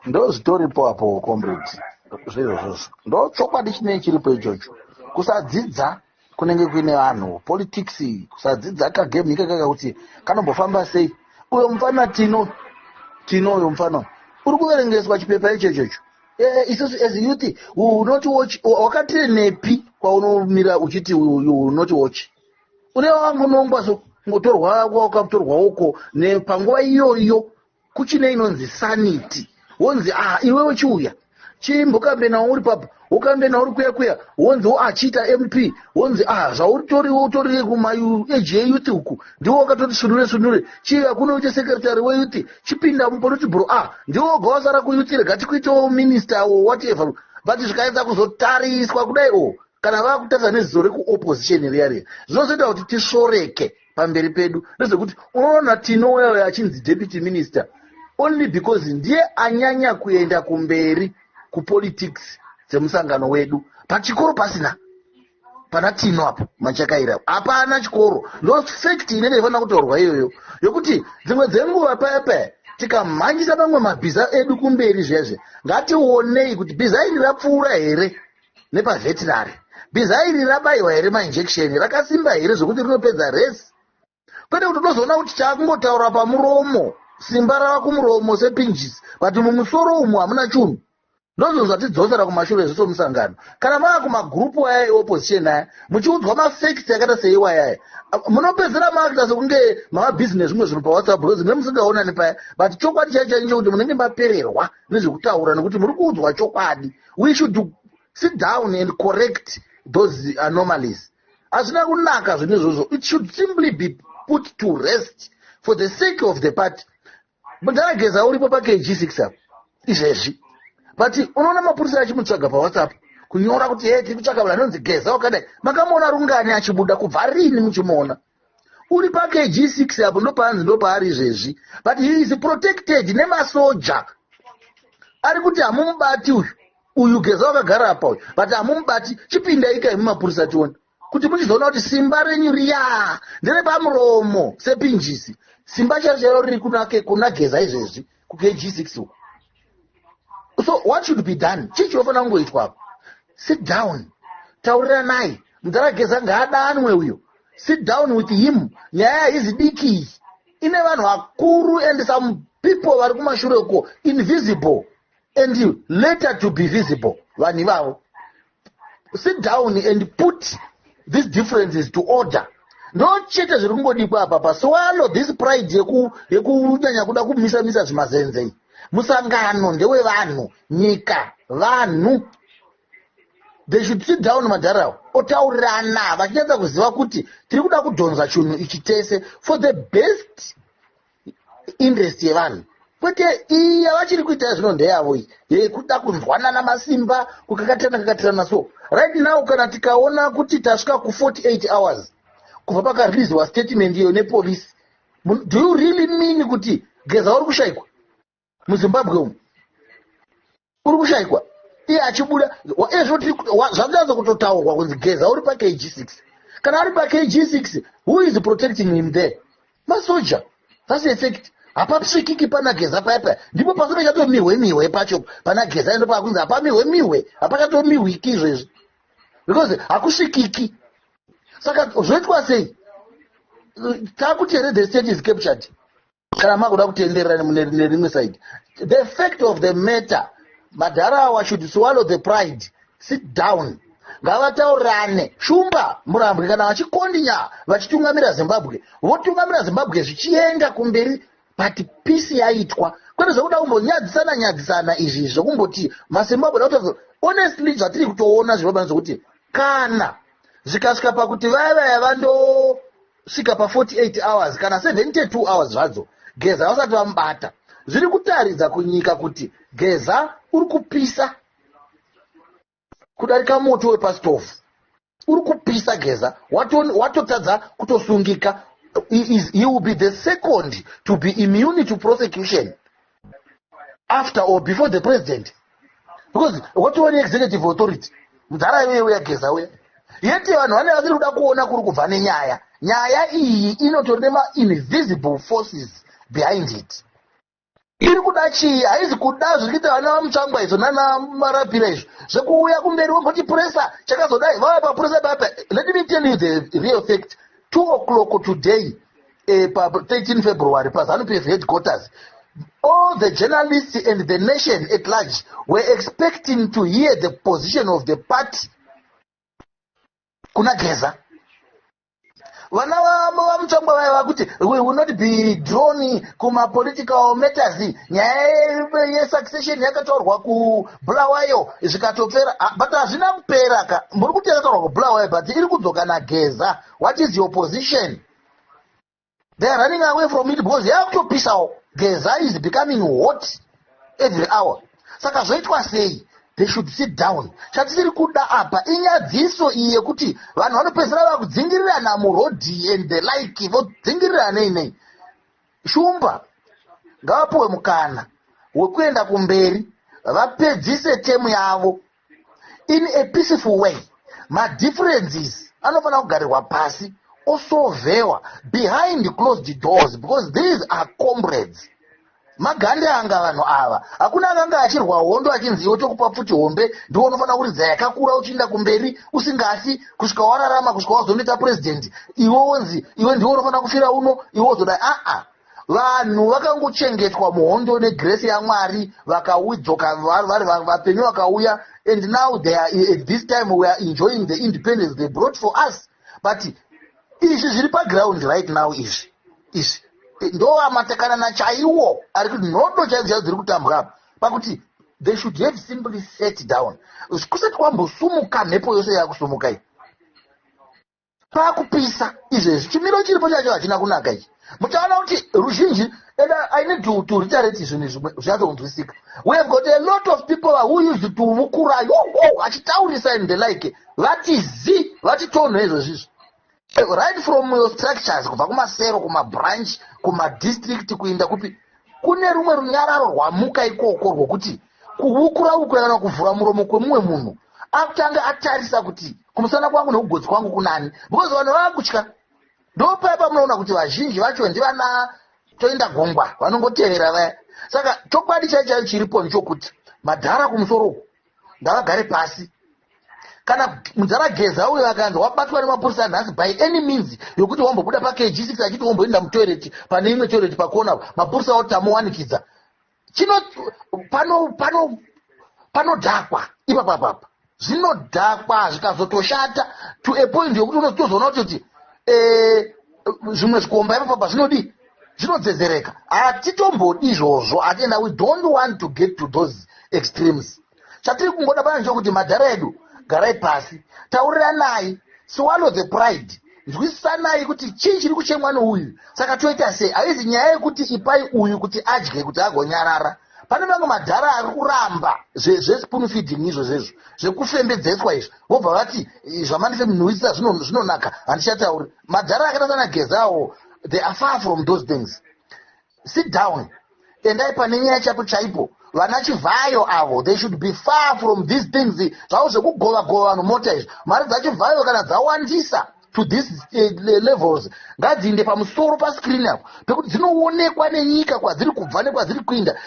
ndozvitoripo apo comrades, zviro izvozvo ndo chokwadi chinenge chiripo ichocho. Kusadzidza kunenge kuine vanhu politics, kusadzidza kagemhika kuti kanombofamba sei. Uyo mufana tino uyo mufana uri kuverengeswa chipepa ichochocho. Isusu as youth unoti watch wakatire nepi kwaunomira uchiti unoti watch une wangunongwa so ngotorwa wakatorwa uko nepanguva iyoyo kuchine inonzi sanity wonzi iwewe chiuya chimbokambe nawo uri papa ukambe nawo uri kuya wonzi achita MP wonzi zvauri kuma age youth uku ndiwo wakatoti sunure chiya kunoite secretary we youth chipinda mupolitiburo ndiwo gawasara ku youth regati kuitawo minister or whatever, but zvikaedza kuzotariswa kudai kana vakutarisa nezizo reku-opposition riya zvinozoita kuti tisoreke pamberi pedu nezvekuti unoona tinouya achinzi deputy minister only because ndiye anyanya kuenda kumberi kupolitics dzemusangano wedu. Pachikoro pasina pana tino apo machakaira hapana chikoro. Ndo fact inenge ifanira kutorwa iyoyo yokuti dzimwe dzenguva paya tikamhanyisa pamwe mabhiza edu kumberi zviyazve ngationei kuti bhiza iri rapfuura here nepaveterinary, bhiza iri rabayiwa here mainjection, rakasimba here zvokuti rinopedza resi, kwete kuti tozoona kuti chakungotaura pamuromo simba rava kumuromo sepinjisi but mumusoro umu hamuna chunhu. Ndozvo zvatidzosera kumashure zviso musangano kana maa kumagurupu aya eopposition aya muchiudzwa mafacts yakata seiwa yaya munopedzera maakita sekunge mabhizinesi zvimwe zvinhu pawhatsapp because nemusingaona nepaya, but chokwadi chaicho kuti munenge mapererwa nezvekutaura nekuti muri kuudzwa chokwadi. We should sit down and correct those anomalies. Hazvina kunaka zvinhu izvozvo. It should simply be put to rest for the sake of the party. Mundarageza uripo paKG6 apo izvezvi, but unoona mapurisa achimutsvaga pawhatsapp kunyora kuti tiri kutsvaga vanhu anonzi Geza wakadai. Makamuona rungani achibuda kubva rini muchimuona? Uri paKG6 apo ndopaanzi ndopaari izvezvi, but he is protected nemasoja. Ari kuti hamumubati uyu Geza wakagara apa uyu, but hamumubati. Chipinda ikai mumapurisa tione kuti muchizoona kuti simba renyu riya ndere pamuromo sepinjisi. Simba charo riri kuna Geza izvezvi kuKG6 uko. So what should be done? Chichinofanira kungoitwa apo, sit down, taurira naye. Mundarageza ngaadanwe uyo, sit down with him. Nyaya izidiki ine vanhu vakuru and some people vari kumashure uko invisible and later to be visible. Vanhu ivavo sit down and put these differences to order. Ndo chete zviri kungodikwa apa swallow this pride yekunyanya kuda kumisa zvimazenze. Musangano ndewe vanhu, nyika vanhu. They should sit down madharawo otaurirana vachinyatswa kuziva kuti tiri kuda kudhonza chinhu ichi tese for the best interest yevanhu. Kwete iya vachiri kuita zvino ndeyavo iyi yekuda kunzwanana masimba kukakatirana so. Right now kana tikaona kuti tasvika ku 48 hours kubva pakareleasewa statement iyo nepolisi, do you really mean kuti Geza uri kushaikwa muZimbabwe umu? Uri kushaikwa iye achibuda zvanyanza kutotaurwa kunzi Geza uri paKG6. Kana ari paKG6 who is protecting him there? Masoja. That's a fact. Hapasvikiki pana Geza paya ndipo pasina chatomihwe pacho pana Geza endo pakunzi hapamihwe hapachatomiwiki izvezvi because hakusvikiki. Saka zvoitwa sei? Takuti here the state is captured kana makuda kutenderera nerimwe side. The fact of the matter, madharawa should swallow the pride, sit down, ngavataurane. Shumba Murambwe kana vachikondinya vachitungamira Zimbabwe votungamira Zimbabwe zvichienda kumberi, but peace yaitwa. Kwete zvokuda kumbonyadzisana izvi zvokumboti maZimbabwe dauta. Honestly zvatiri kutoona zvinobva zvokuti kana zvikasvika pakuti vaya vandosvika pa 48 hours kana 72 hours zvadzo Geza vasati vamubata, zviri kutaridza kunyika kuti Geza uri kupisa kudarika moto wepasitofu. Uri kupisa Geza, watotadza kutosungika. He will be the second to be immune to prosecution after or before the president, because watoone executive authority mudhara iwewe yaGeza uya. Yeti vanhu vane vasiri kuda kuona kuri kubva nenyaya iyi inotonema invisible forces behind it. iri kuda chii? Haizi kuda zvirikuita vana vamutsvangwa izvo nana marapira izvo zvekuuya kumberi womboti puresa chakazodai vava papuresa papa. Let me tell you the real fact. 2 o'clock today, 13 February, PAZANU-PF headquarters, all the journalists and the nation at large were expecting to hear the position of the party. Kuna Geza. Vana vamutsvangwa vaiva kuti we will not be drawn kuma political matters. Nyaya yesuccession yakataurwa kuBulawayo zvikatopera, but hazvina kupera ka. Muri kuti yakataurwa kuBulawayo but iri kudzoka naGeza. What is your position? They are running away from it because yakutopisawo. Geza is becoming hot every hour. Saka zvoitwa sei? They should sit down. Chatisiri kuda apa inyadziso iye kuti vanhu vanopedzera vakudzingirirana murodhi and the like, vodzingirirana nei. Shumba ngavapuwe mukana wekuenda kumberi vapedzise temu yavo in a peaceful way. Ma differences anofana kugarirwa pasi osolvewa behind closed doors because these are comrades. Magande anga vanhu ava hakuna akanga achirwa hondo achinzi iwe tokupa futi hombe ndiwo unofana kuridza yakakura uchienda kumberi usingasi kusvika wararama kusvika wazonoita president iwe wonzi iwe ndiwo unofana kufira uno iwe wozodai. Vanhu vakangochengetwa muhondo negrace yaMwari vakawidzoka vari vapenyu vakauya, and now they are at this time we are enjoying the independence they brought for us. But izvi zviri paground right now izvi ndo amatekanana chaiwo ari kuti nhondo chaidzo dziri kutambwa apa pakuti they should have simply sat down. Kusati kwambosumuka mhepo yose yakusumuka iyi pakupisa izvezvi chimiro chiripo chacho hachina kunaka ichi. Muchaona kuti ruzhinji, and I need to reiterate zvinhu zvimwe zvinyatsonzwisika. We have got a lot of people who used to vukura achitaurisa and the like vatitonho izvozvizvo. Right from your structures, kubva kumasero, kumabranch, kumadistrict kuinda kupi, kune rumwe runyararo rwamuka ikoko rwokuti kuvukura uku kana kuvhura muromo kwemumwe munhu akutanga atarisa kuti kumusana kwangu nekugodzi kwangu kunani, because vanhu vakutya. Ndo paipa munoona kuti vazhinji vacho ndivana toenda gongwa vanongotevera vaya. Saka chokwadi chaicho chiripo nchokuti madhara kumusoro ngavagare pasi. Kana Mudhara Geza uyo akanzi wabatwa nemapurisa nhasi by any means yokuti wambobuda paKG6 achiti wamboenda mutoilet pane imwe toilet pakona mapurisa oti tamuwanikidza chino panodhakwa ipapapapa zvinodhakwa zvikazotoshata to a point yokuti unotozoona kuti zvimwe zvikomba ipapapa zvinodi zvinodzedzereka. Hatitombodi izvozvo atenda. We don't want to get to those extremes. Chatiri kungoda pana nchokuti madhara edu garai pasi, tauriranai, swallow the pride, nzwisisanai kuti chii chiri kuchemwa nouyu. Saka toita sei? Haizi nyaya yekuti ipai uyu kuti adye kuti agonyarara. Pane mamwe madhara ari kuramba zvespoon feeding izvo zvezvo zvekufembedzeswa izvo vobva vati zvamanise munhuwisisa zvinonaka handichatauri. Madhara akaita sana Gezawo, they are far from those things. Sit down, endai pane nyaya chapo chaipo. Vana Chivayo avo, they should be far from these things. Zvavo zvekugova vanhu mota izvo, mari dzaChivayo kana dzawandisa to these levels ngadziinde pamusoro pascreen apo pekuti dzinoonekwa nenyika kwadziri kubva nekwadziri kuinda.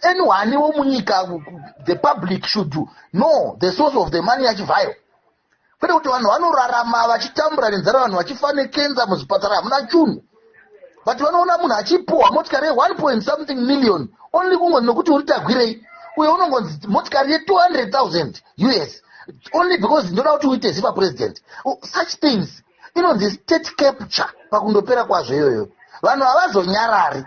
Anyone womunyika, the public should know the source of the money yaChivayo. Kwete kuti vanhu vanorarama vachitambura nenzara, vanhu vachifanekenza muzvipatara hamuna chunhu. But vanoona munhu achipuwa motikari ye1 million only kungonzi nokuti uri tagwirei. Uye unongonzi motikari ye200,000 US only because ndoda kuti uite ziva president. Such things inonzi state capture pakundopera kwazvo iyoyo. Vanhu havazonyarari.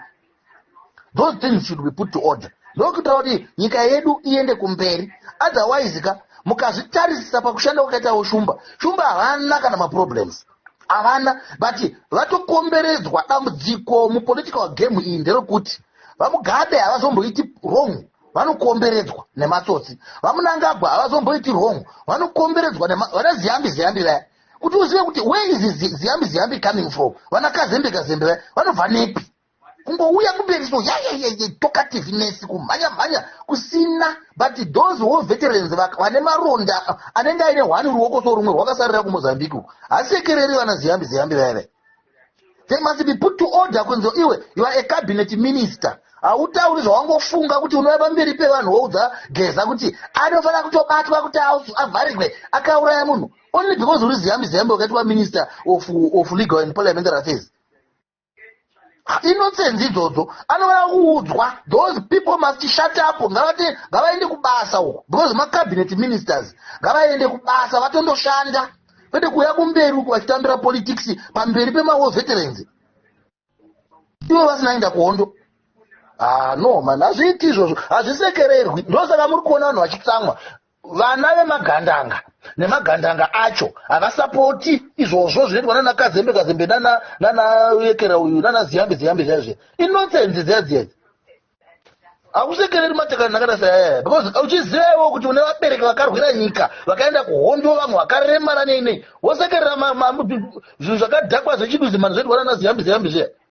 Those things should be put to order. Ndokuita kuti nyika yedu iende kumberi. Otherwise mukazvitarisisa pakushanda kwakaita ushumba, shumba havana kana maproblems havana, but vatokomberedzwa dambudziko mupolitical game iyi nderekuti vamugabe havazomboiti wrong, vanokomberedzwa nematsotsi. Vamunangagwa havazomboiti wrong, vanokomberedzwa vana ziyambi vaya. Kuti uzive kuti where is ziyambi coming from, vana kazembe vaya vanobva nepi? Kungouya kumberiso talkativeness kumhanya kusina. But those who veterans vane maronda anenge aine hwani ruoko so rumwe rwakasarira kuMozambique hasekereri vana ziyambi vaya. They must be put to order. Kunzo iwe you are a cabinet minister, hautauri zvawangofunga kuti unouya pamberi pevanhu woudza Geza kuti anofanira kutobatwa kuti avharirwe akauraya munhu only because uri ziyambi wakati waminister of legal and parliamentary affairs. Inonsense idzodzo anofanira kuudzwa. Those people must shut up. Ngavaende kubasa uko because cabinet ministers ngavaende kubasa vatondoshanda kwete kuya kumberi uko vachitambira politics pamberi pemawar veterans ivo vasinaenda kuhondo. No man, hazviiti izvozvo, hazvisekererwi. Ndosaka muri kuona vanhu vachitsamwa. Vana vemagandanga nemagandanga acho havasapoti izvozvo zvinoitwa nana Kazembe nana Yekera uyu nana Ziyambe zvaizvo. Inonsense dzedzedze. Hakusekereri matakana nakada saya because uchizivawo kuti une vabereki vakarwira nyika vakaenda kuhondo vamwe vakaremara nei wosekerera zvinhu zvakadhakwa zvechiduzimano zvoitwa nana Ziyambe zviya.